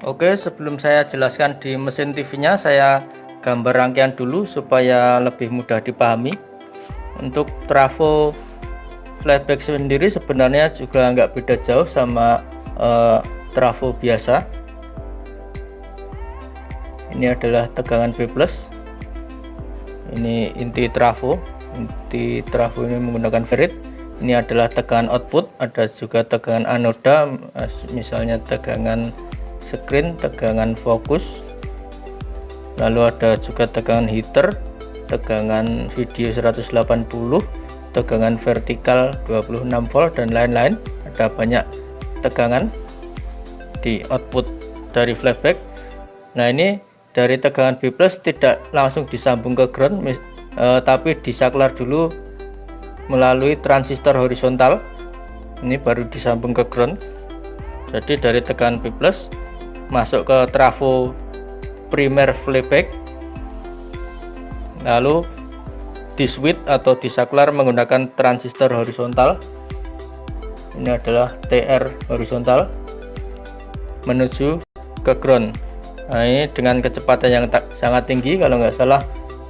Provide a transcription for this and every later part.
Oke, sebelum saya jelaskan di mesin TV-nya, saya gambar rangkaian dulu supaya lebih mudah dipahami. Untuk trafo flashback sendiri sebenarnya juga nggak beda jauh sama trafo biasa. Ini adalah tegangan B+. Ini inti trafo. Inti trafo ini menggunakan ferrit. Ini adalah tegangan output, ada juga tegangan anoda, misalnya tegangan screen, tegangan fokus. Lalu ada juga tegangan heater, tegangan video 180, tegangan vertikal 26 volt dan lain-lain. Ada banyak tegangan di output dari flashback. Nah, ini dari tegangan B+ tidak langsung disambung ke ground, tapi disaklar dulu melalui transistor horizontal. Ini baru disambung ke ground. Jadi dari tegangan B+ masuk ke trafo primer flashback, lalu diswitch atau disaklar menggunakan transistor horizontal. Ini adalah TR horizontal menuju ke ground. Nah, ini dengan kecepatan yang sangat tinggi, kalau nggak salah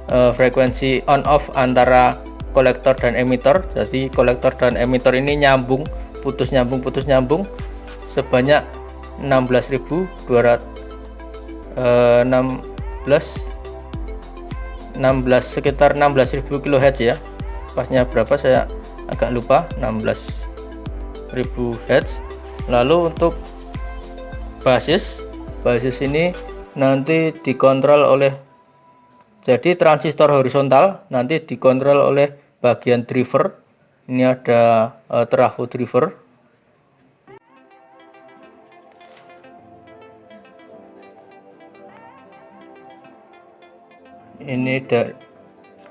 frekuensi on off antara kolektor dan emitter. Jadi kolektor dan emitter ini nyambung, putus nyambung sebanyak sekitar 16.000 kHz ya. Pasnya berapa saya agak lupa, 16.000 Hz. Lalu untuk basis ini nanti dikontrol oleh, jadi transistor horizontal nanti dikontrol oleh bagian driver. Ini ada trafo driver. Ini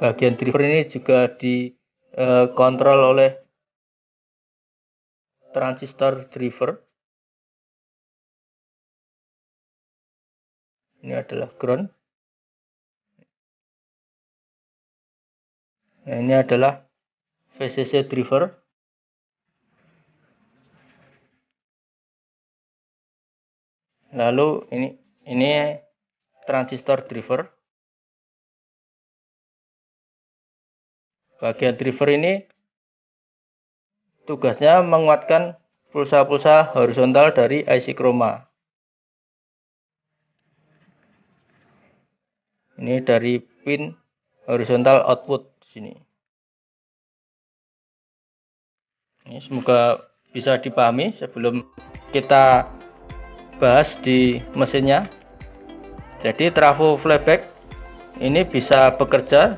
bagian driver ini juga dikontrol oleh transistor driver. Ini adalah ground. Nah, ini adalah VCC driver. Lalu ini transistor driver. Bagian driver ini tugasnya menguatkan pulsa-pulsa horizontal dari IC chroma. Ini dari pin horizontal output sini. Ini semoga bisa dipahami sebelum kita bahas di mesinnya. Jadi trafo flashback ini bisa bekerja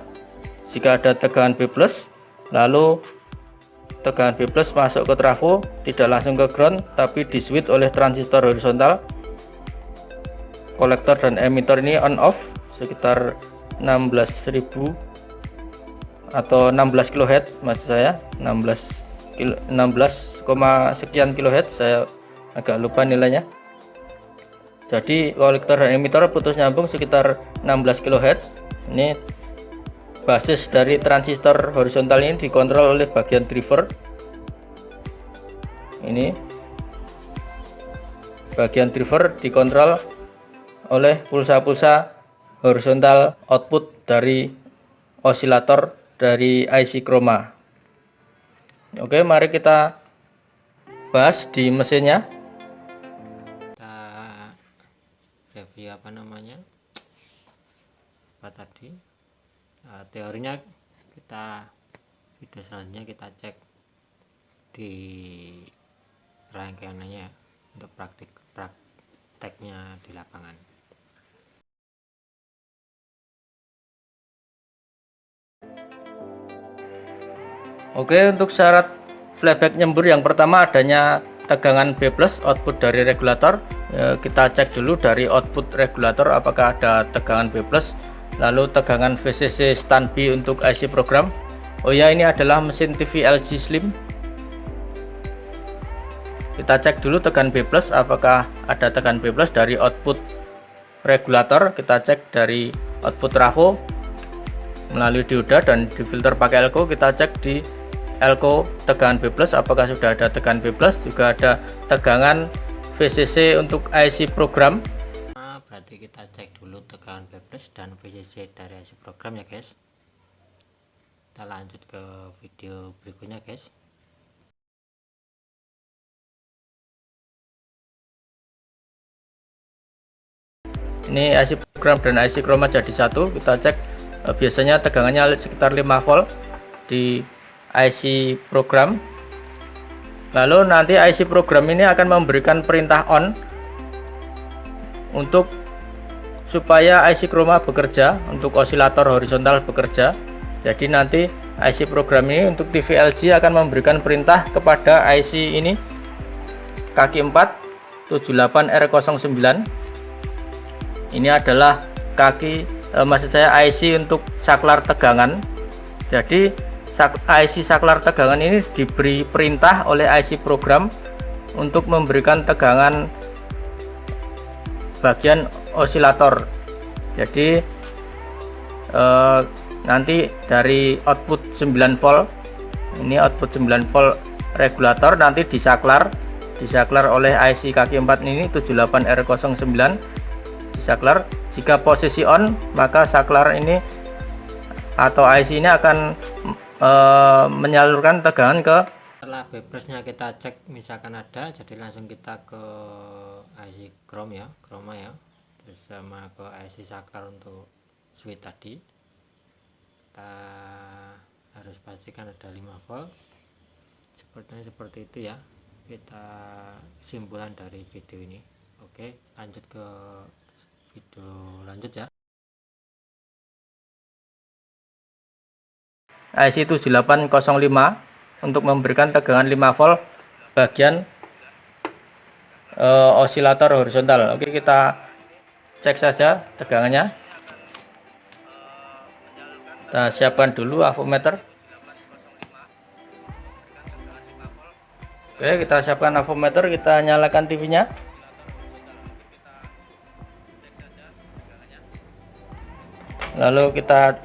jika ada tegangan B+, lalu tegangan B+ masuk ke trafo, tidak langsung ke ground tapi diswitch oleh transistor horizontal. Kolektor dan emitter ini on off sekitar 16.000 atau 16 kHz, maksud saya 16, sekian kHz, saya agak lupa nilainya. Jadi kolektor dan emitter putus nyambung sekitar 16 kHz. Ini basis dari transistor horizontal ini dikontrol oleh bagian driver. Ini bagian driver dikontrol oleh pulsa-pulsa horizontal output dari osilator dari IC chroma. Oke, mari kita bahas di mesinnya. Kita review apa tadi, teorinya kita video selanjutnya kita cek di rangkaiannya untuk prakteknya di lapangan. Oke, untuk syarat flashback nyembur yang pertama adanya tegangan B+ output dari regulator. Kita cek dulu dari output regulator apakah ada tegangan B+, lalu tegangan VCC standby untuk IC program. Oh ya, ini adalah mesin TV LG Slim. Kita cek dulu tegangan B+, apakah ada tegangan B+ dari output regulator. Kita cek dari output trafo melalui dioda dan difilter pakai elko. Kita cek di elko tegangan B+, apakah sudah ada tegangan B+, juga ada tegangan VCC untuk IC program. Nah, berarti kita cek dulu tegangan bebas dan VCC dari IC program ya guys. Kita lanjut ke video berikutnya guys. Ini IC program dan IC chroma jadi satu. Kita cek biasanya tegangannya sekitar 5 volt di IC program. Lalu nanti IC program ini akan memberikan perintah on untuk supaya IC chroma bekerja, untuk osilator horizontal bekerja. Jadi nanti IC program ini untuk TV LG akan memberikan perintah kepada IC ini kaki 4 78R09. Ini adalah kaki maksud saya IC untuk saklar tegangan. Jadi IC saklar tegangan ini diberi perintah oleh IC program untuk memberikan tegangan bagian osilator. Jadi nanti dari output 9 volt, ini output 9 volt regulator nanti disaklar oleh IC kaki 4 ini 78R09 disaklar. Jika posisi on, maka saklar ini atau IC ini akan menyalurkan tegangan ke. Setelah bebasnya kita cek misalkan ada, jadi langsung kita ke IC chroma ya, terus sama ke IC saklar untuk switch tadi. Kita harus pastikan ada 5 volt. Sepertinya seperti itu ya, kita kesimpulan dari video ini. Oke, lanjut ke video lanjut ya. IC 7805 untuk memberikan tegangan 5 volt bagian osilator horizontal. Oke, kita cek saja tegangannya. Kita siapkan dulu avometer. Oke, kita siapkan avometer, kita nyalakan TV-nya. Lalu kita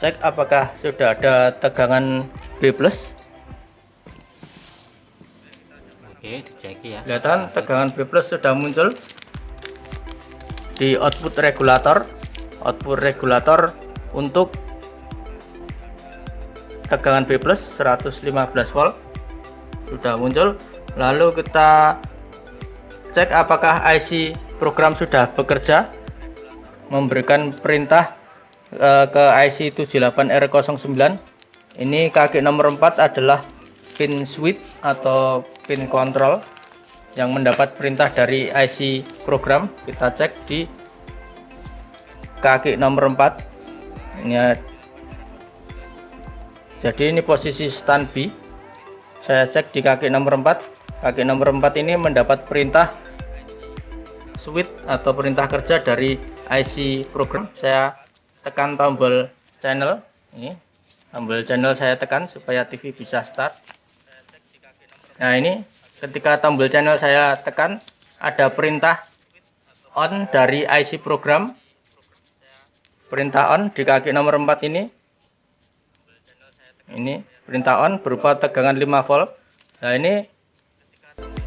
cek apakah sudah ada tegangan B+. Oke, dicek ya. Kelihatan tegangan B+ sudah muncul di output regulator. Output regulator untuk tegangan B+ 115 volt sudah muncul. Lalu kita cek apakah IC program sudah bekerja, memberikan perintah ke IC 78R09. Ini kaki nomor 4 adalah pin switch atau pin kontrol yang mendapat perintah dari IC program. Kita cek di kaki nomor 4 ini. Jadi ini posisi standby. Saya cek di kaki nomor 4. Kaki nomor 4 ini mendapat perintah switch atau perintah kerja dari IC program. Saya tekan tombol channel, ini tombol channel saya tekan supaya TV bisa start. Nah, ini ketika tombol channel saya tekan ada perintah on dari IC program. Perintah on di kaki nomor 4 ini perintah on berupa tegangan 5 volt. Nah, ini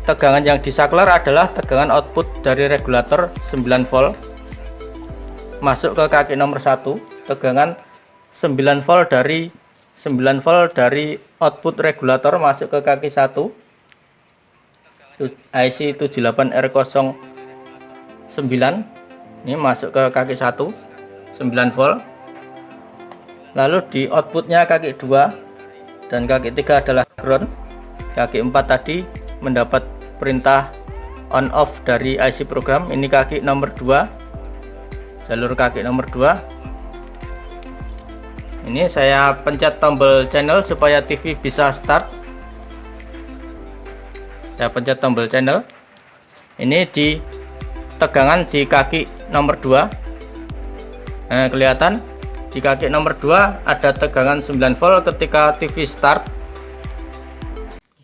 tegangan yang disaklar adalah tegangan output dari regulator 9 volt masuk ke kaki nomor 1. Tegangan 9 volt dari output regulator masuk ke kaki 1 IC 78R09. Ini masuk ke kaki 1 9 volt. Lalu di outputnya kaki 2 dan kaki 3 adalah ground. Kaki 4 tadi mendapat perintah on off dari IC program. Ini kaki nomor 2, jalur kaki nomor 2. Ini saya pencet tombol channel supaya TV bisa start. Saya pencet tombol channel. Ini di tegangan di kaki nomor 2. Nah, kelihatan di kaki nomor 2 ada tegangan 9 volt ketika TV start.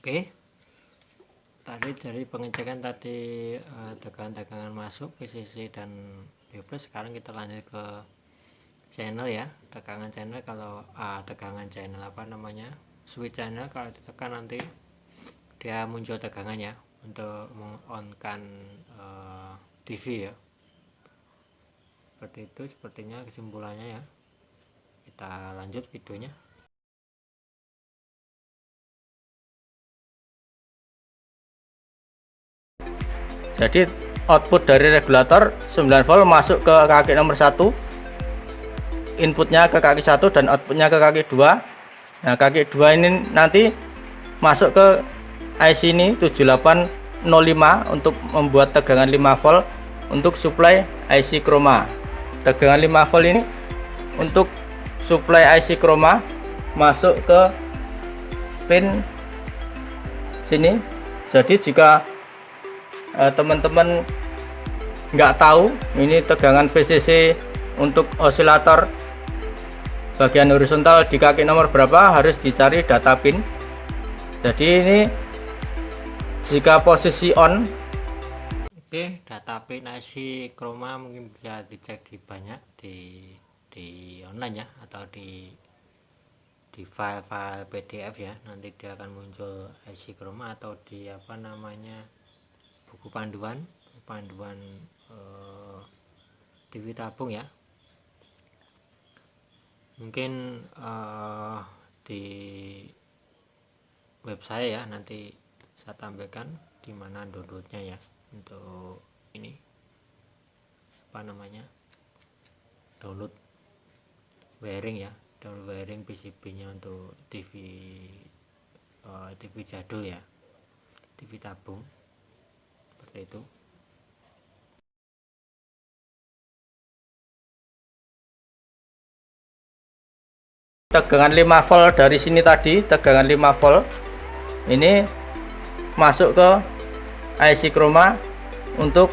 Oke, tadi dari pengecekan tadi tegangan masuk VCC dan B+. Sekarang kita lanjut ke channel ya. Tegangan channel, kalau tegangan channel switch channel, kalau ditekan nanti dia muncul tegangannya. untuk mengonkan TV ya. Seperti itu sepertinya kesimpulannya ya. Kita lanjut videonya. Jadi output dari regulator 9 volt masuk ke kaki nomor 1, inputnya ke kaki 1 dan outputnya ke kaki 2. Nah, kaki 2 ini nanti masuk ke IC ini 7805 untuk membuat tegangan 5 volt untuk supply IC chroma. Tegangan 5 volt ini untuk supply IC chroma masuk ke pin sini. Jadi jika teman-teman nggak tahu ini tegangan VCC untuk osilator bagian horizontal di kaki nomor berapa, harus dicari data pin. Jadi ini jika posisi on. Oke, data pin IC chroma mungkin bisa dicek di banyak di online ya, atau di file-file PDF ya. Nanti dia akan muncul IC chroma atau di apa namanya, buku panduan TV tabung ya. Mungkin di web saya ya, nanti saya tampilkan di mana downloadnya ya, untuk ini apa namanya, download wiring ya, download wiring PCB nya untuk TV jadul ya, TV tabung seperti itu. Tegangan 5 volt dari sini tadi, tegangan 5 volt ini masuk ke IC chroma untuk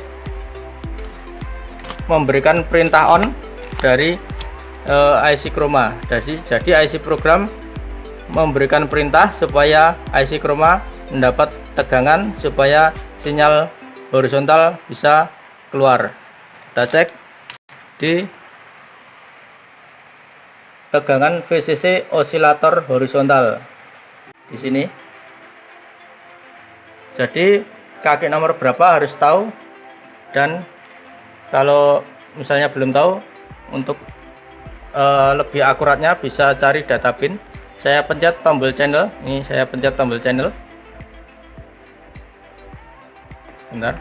memberikan perintah on dari IC chroma. Jadi IC program memberikan perintah supaya IC chroma mendapat tegangan supaya sinyal horizontal bisa keluar. Kita cek di tegangan VCC osilator horizontal di sini. Jadi kaki nomor berapa harus tahu, dan kalau misalnya belum tahu, untuk lebih akuratnya bisa cari data pin. Saya pencet tombol channel. Ini saya pencet tombol channel. Bentar.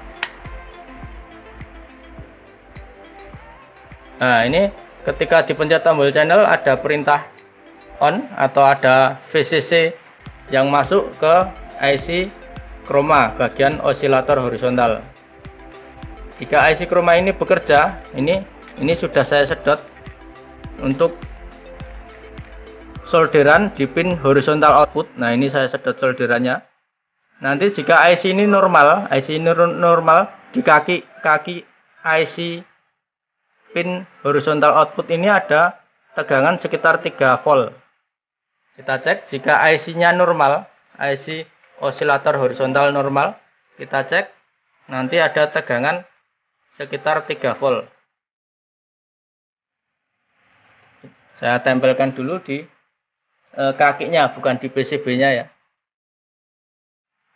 Nah, ini ketika dipencet tombol channel ada perintah on atau ada VCC yang masuk ke IC chroma bagian osilator horizontal. Jika IC chroma ini bekerja, ini sudah saya sedot untuk solderan di pin horizontal output. Nah, ini saya sedot solderannya. Nanti jika IC ini normal, di kaki IC pin horizontal output ini ada tegangan sekitar 3 volt. Kita cek jika IC-nya normal, IC osilator horizontal normal, kita cek nanti ada tegangan sekitar 3 volt. Saya tempelkan dulu di kakinya, bukan di PCB-nya ya.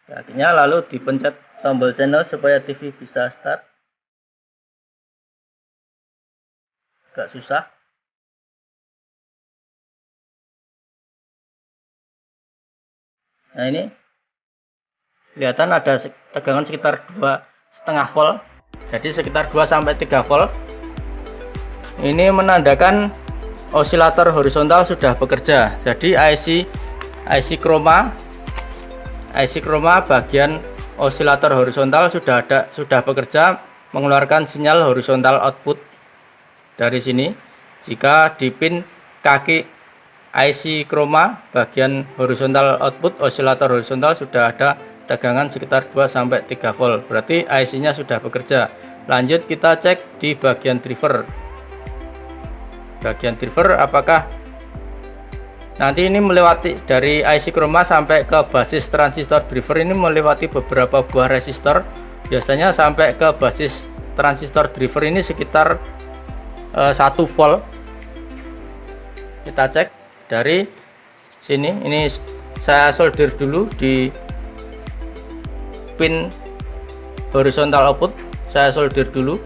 Kakinya, lalu dipencet tombol channel supaya TV bisa start. Agak susah. Nah, ini kelihatan ada tegangan sekitar 2,5 volt. Jadi sekitar 2 sampai 3 volt. Ini menandakan osilator horizontal sudah bekerja. Jadi IC chroma bagian osilator horizontal sudah bekerja, mengeluarkan sinyal horizontal output dari sini. Jika di pin kaki IC chroma bagian horizontal output osilator horizontal sudah ada tegangan sekitar 2 sampai 3 volt, berarti IC-nya sudah bekerja. Lanjut kita cek di bagian driver. Bagian driver apakah nanti ini melewati dari IC chroma sampai ke basis transistor driver, ini melewati beberapa buah resistor. Biasanya sampai ke basis transistor driver ini sekitar 1 volt. Kita cek dari sini. Ini saya solder dulu di pin horizontal output saya solder dulu.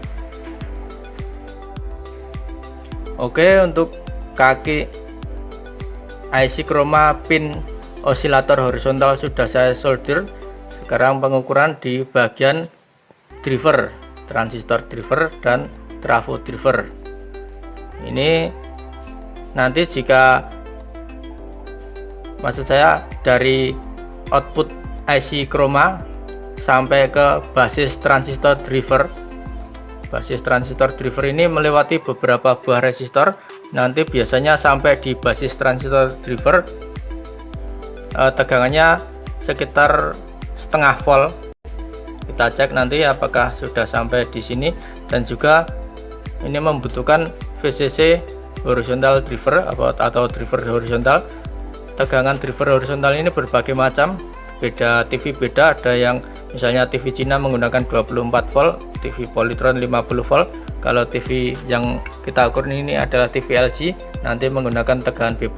Oke, untuk kaki IC chroma pin osilator horizontal sudah saya solder. Sekarang pengukuran di bagian driver, transistor driver dan trafo driver. Ini nanti jika maksud saya dari output IC chroma sampai ke basis transistor driver. Basis transistor driver ini melewati beberapa buah resistor. Nanti biasanya sampai di basis transistor driver tegangannya sekitar setengah volt. Kita cek nanti apakah sudah sampai di sini, dan juga ini membutuhkan VCC horizontal driver atau driver horizontal. Tegangan driver horizontal ini berbagai macam, beda TV beda, ada yang misalnya TV Cina menggunakan 24 volt, TV Polytron 50 volt. Kalau TV yang kita ukur ini adalah TV LG, nanti menggunakan tegangan B+,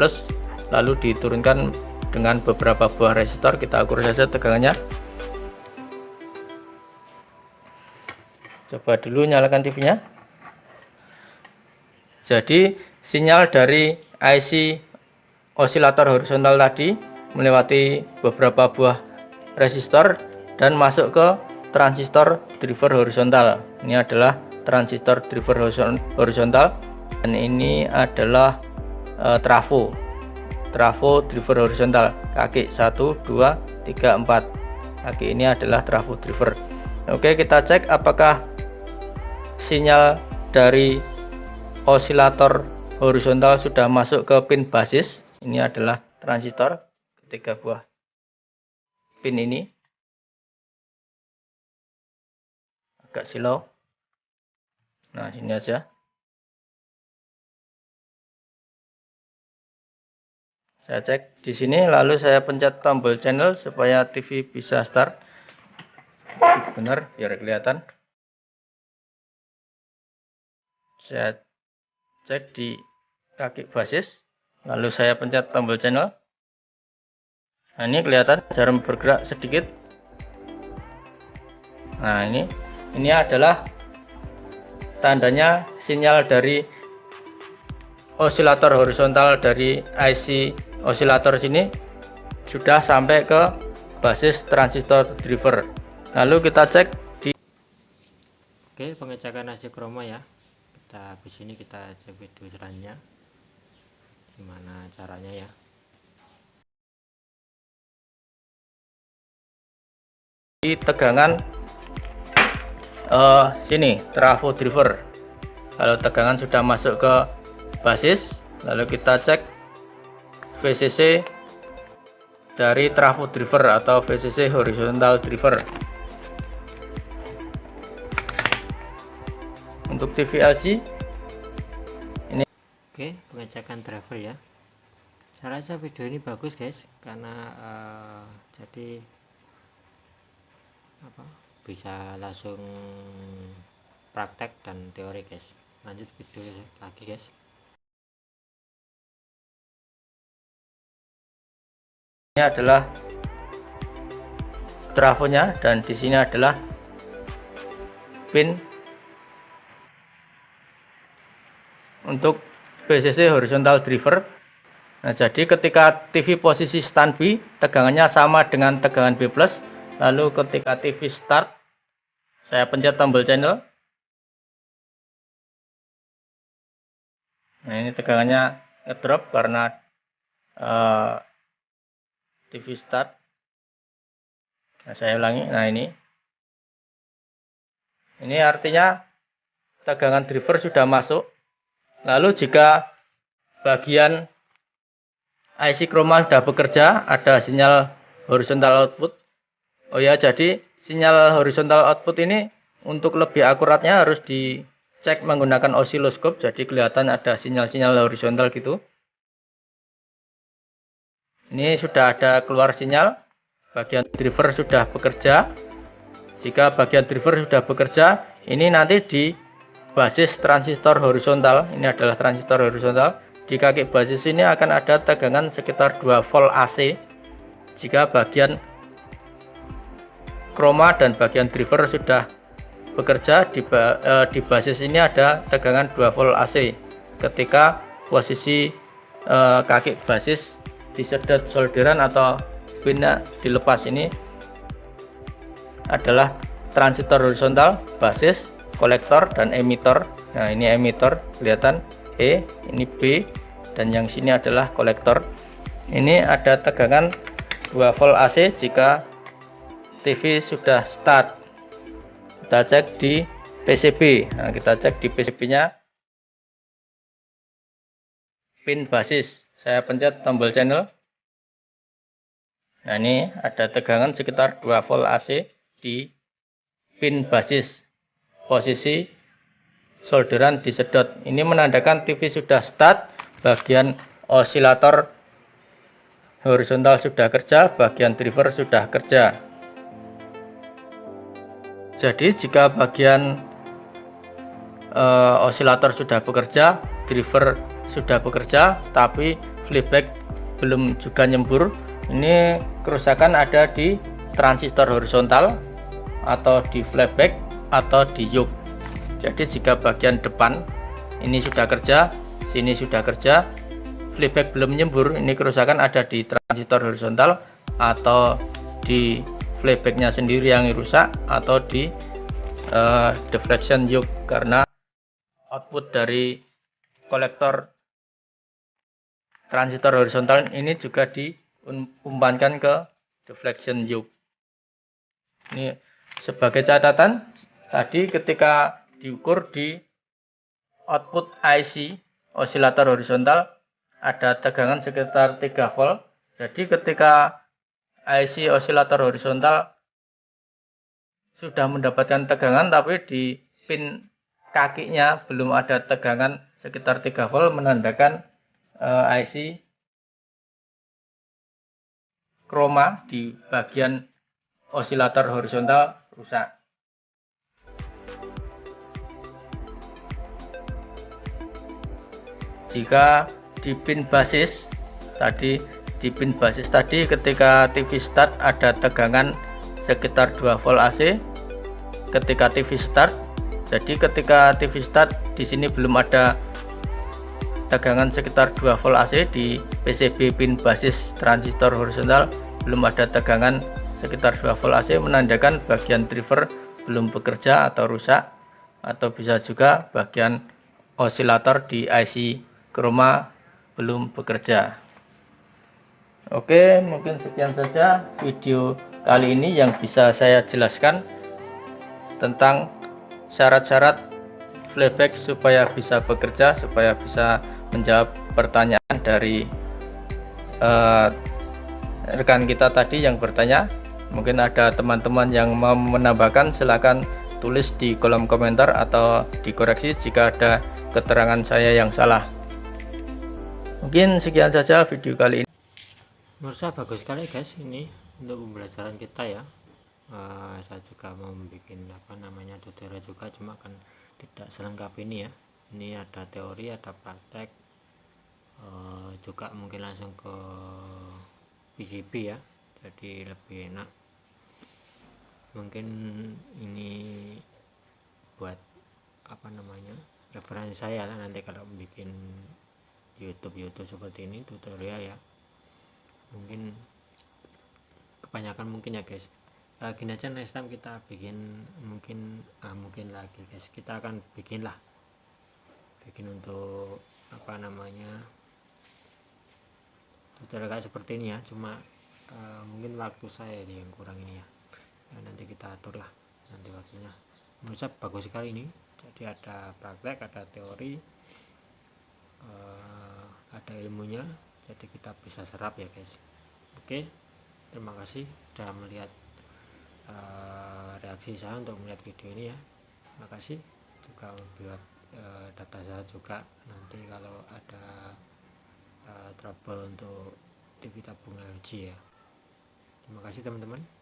lalu diturunkan dengan beberapa buah resistor. Kita ukur saja tegangannya. Coba dulu nyalakan TV-nya. Jadi sinyal dari IC osilator horizontal tadi melewati beberapa buah resistor dan masuk ke transistor driver horizontal. Ini adalah transistor driver horizontal, dan ini adalah trafo driver horizontal, kaki 1 2 3 4. Kaki ini adalah trafo driver. Oke, kita cek apakah sinyal dari osilator horizontal sudah masuk ke pin basis. Ini adalah transistor, ketiga buah pin ini. Agak silau. Nah, sini aja. Saya cek di sini, lalu saya pencet tombol channel supaya TV bisa start. Benar, biar kelihatan. Saya cek di kaki basis, lalu saya pencet tombol channel. Nah, ini kelihatan jarum bergerak sedikit. Nah, ini adalah tandanya sinyal dari osilator horizontal dari IC osilator sini sudah sampai ke basis transistor driver. Lalu kita cek di pengecekan IC chroma ya. Habis ini kita cek video selanjutnya gimana caranya ya. Di tegangan sini trafo driver, kalau tegangan sudah masuk ke basis, lalu kita cek VCC dari trafo driver atau VCC horizontal driver. Untuk TV LG ini. Oke, pengecekan driver ya. Saya rasa video ini bagus guys, karena jadi bisa langsung praktek dan teori guys. Lanjut video lagi guys. Ini adalah trafonya, dan di sini adalah pin untuk VCC horizontal driver. Nah, jadi ketika TV posisi standby, tegangannya sama dengan tegangan B+. Lalu ketika TV start, saya pencet tombol channel. Nah, ini tegangannya ngedrop karena TV start. Nah, saya ulangi. Nah, ini artinya tegangan driver sudah masuk. Lalu jika bagian IC chroma sudah bekerja, ada sinyal horizontal output. Oh ya, jadi sinyal horizontal output ini untuk lebih akuratnya harus dicek menggunakan osiloskop. Jadi kelihatan ada sinyal-sinyal horizontal gitu. Ini sudah ada keluar sinyal, bagian driver sudah bekerja. Jika bagian driver sudah bekerja, ini nanti di basis transistor horizontal, ini adalah transistor horizontal. Di kaki basis ini akan ada tegangan sekitar 2 volt AC. Jika bagian chroma dan bagian driver sudah bekerja. Di basis ini ada tegangan 2 volt AC ketika posisi kaki basis disedot solderan atau pinnya dilepas. Ini adalah transistor horizontal, basis, kolektor, dan emitor. Nah, ini emitor kelihatan E, ini B, dan yang sini adalah kolektor. Ini ada tegangan 2 volt AC jika TV sudah start. Kita cek di PCB. Nah, kita cek di PCB nya pin basis. Saya pencet tombol channel. Nah, ini ada tegangan sekitar 2 volt AC di pin basis, posisi solderan disedot. Ini menandakan TV sudah start, bagian osilator horizontal sudah kerja, bagian driver sudah kerja. Jadi jika bagian osilator sudah bekerja, driver sudah bekerja, tapi playback belum juga nyembur, ini kerusakan ada di transistor horizontal atau di playback atau di yoke. Jadi jika bagian depan ini sudah kerja, sini sudah kerja, playback belum nyembur, ini kerusakan ada di transistor horizontal atau di playbacknya sendiri yang rusak atau di deflection yoke, karena output dari kolektor transistor horizontal ini juga diumpankan ke deflection yoke. Ini sebagai catatan, tadi ketika diukur di output IC osilator horizontal ada tegangan sekitar 3 volt. Jadi ketika IC osilator horizontal sudah mendapatkan tegangan tapi di pin kakinya belum ada tegangan sekitar 3 volt, menandakan IC chroma di bagian osilator horizontal rusak. Jika di pin basis tadi, ketika TV start ada tegangan sekitar 2 volt AC ketika TV start. Jadi ketika TV start di sini belum ada tegangan sekitar 2 volt AC di PCB pin basis transistor horizontal, belum ada tegangan sekitar 2 volt AC, menandakan bagian driver belum bekerja atau rusak, atau bisa juga bagian osilator di IC chroma belum bekerja. Oke, mungkin sekian saja video kali ini yang bisa saya jelaskan tentang syarat-syarat playback supaya bisa bekerja, supaya bisa menjawab pertanyaan dari rekan kita tadi yang bertanya. Mungkin ada teman-teman yang mau menambahkan, silakan tulis di kolom komentar atau dikoreksi jika ada keterangan saya yang salah. Mungkin sekian saja video kali ini. Menurut saya bagus sekali guys ini untuk pembelajaran kita ya. Saya juga mau bikin tutorial juga, cuma kan tidak selengkap ini ya. Ini ada teori, ada praktek, juga mungkin langsung ke PCB ya, jadi lebih enak. Mungkin ini buat referensi saya lah nanti kalau bikin YouTube seperti ini tutorial ya. Mungkin kebanyakan mungkin ya guys. Gini aja, next time kita bikin mungkin lagi guys, kita akan bikin untuk tutorial kayak seperti ini ya. Cuma mungkin waktu saya yang kurang ini ya. Nanti kita atur lah nanti waktunya. Menurut saya bagus sekali ini, jadi ada praktek, ada teori, ada ilmunya, jadi kita bisa serap ya guys. Oke, terima kasih sudah melihat reaksi saya untuk melihat video ini ya. Terima kasih juga buat data saya juga nanti kalau ada trouble untuk TV tabung LG ya. Terima kasih teman-teman.